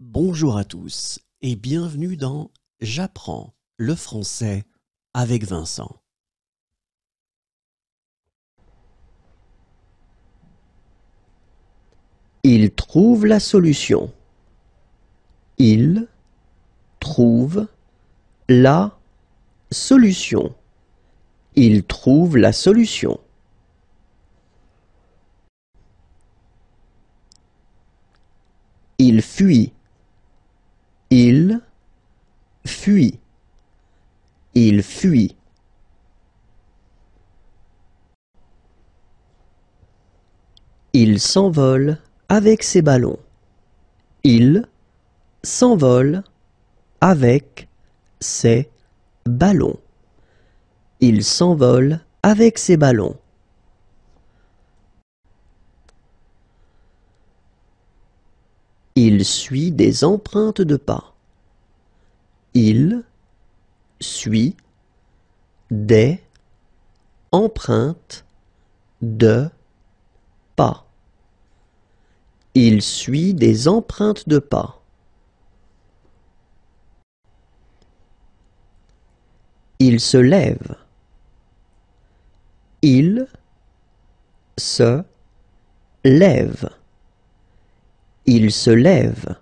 Bonjour à tous et bienvenue dans J'apprends le français avec Vincent. Il trouve la solution. Il trouve la solution. Il trouve la solution. Il fuit. Il fuit. Il fuit. Il s'envole avec ses ballons. Il s'envole avec ses ballons. Il s'envole avec ses ballons. Il suit des empreintes de pas. Il suit des empreintes de pas. Il suit des empreintes de pas. Il se lève. Il se lève. Il se lève.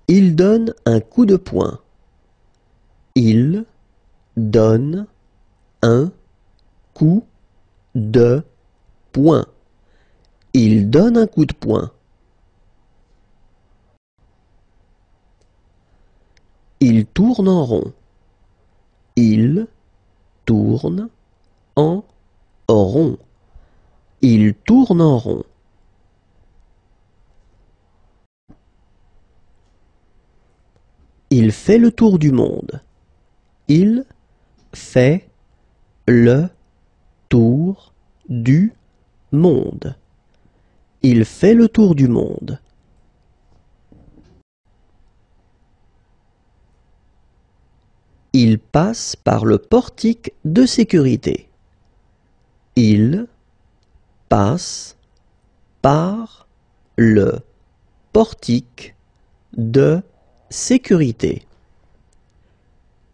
Il donne un coup de poing. Il donne un coup de poing. Il donne un coup de poing. Il tourne en rond. Il tourne en rond. Il tourne en rond. Il fait le tour du monde. Il fait le tour du monde. Il fait le tour du monde. Il passe par le portique de sécurité. Il passe par le portique de sécurité.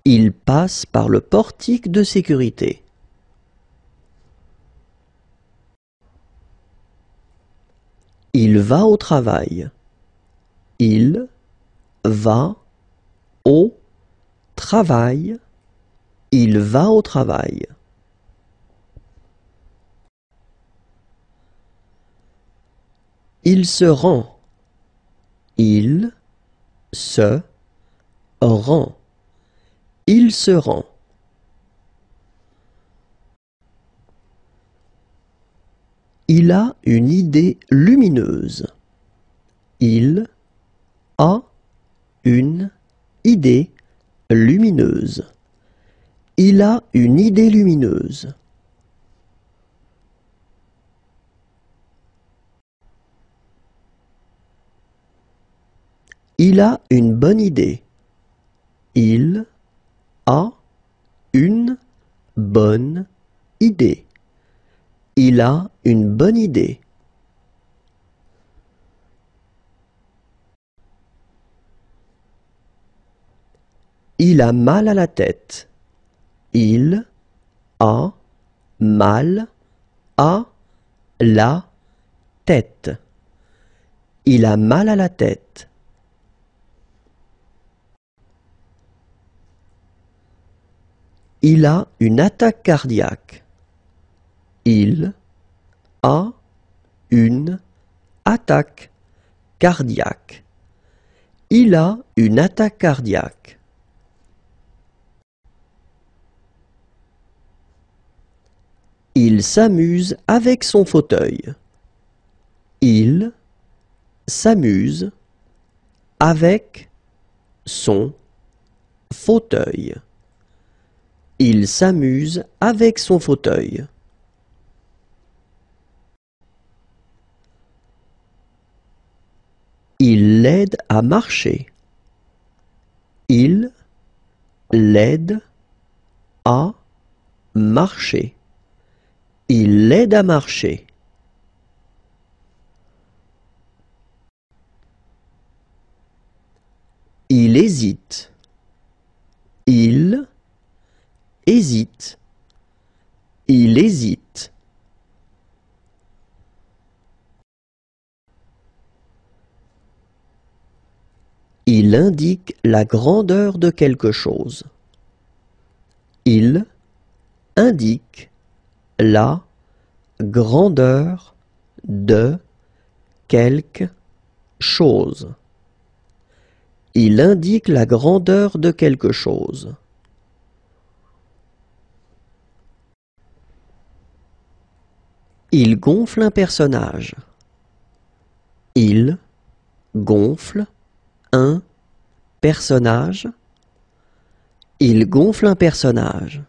Il passe par le portique de sécurité. Il va au travail. Il va au travail. Il va au travail. Il se rend. Il se rend. Il se rend. Il a une idée lumineuse. Il a une idée lumineuse. Il a une idée lumineuse. Il a une bonne idée. Il a une bonne idée. Il a une bonne idée. Il a mal à la tête. Il a mal à la tête. Il a mal à la tête. Il a une attaque cardiaque. Il a une attaque cardiaque. Il a une attaque cardiaque. Il s'amuse avec son fauteuil. Il s'amuse avec son fauteuil. Il s'amuse avec son fauteuil. Il l'aide à marcher. Il l'aide à marcher. Il l'aide à marcher. Il hésite. Il hésite. Il hésite. Il indique la grandeur de quelque chose. Il indique la grandeur de quelque chose. Il indique la grandeur de quelque chose. Il gonfle un personnage. Il gonfle un personnage. Il gonfle un personnage.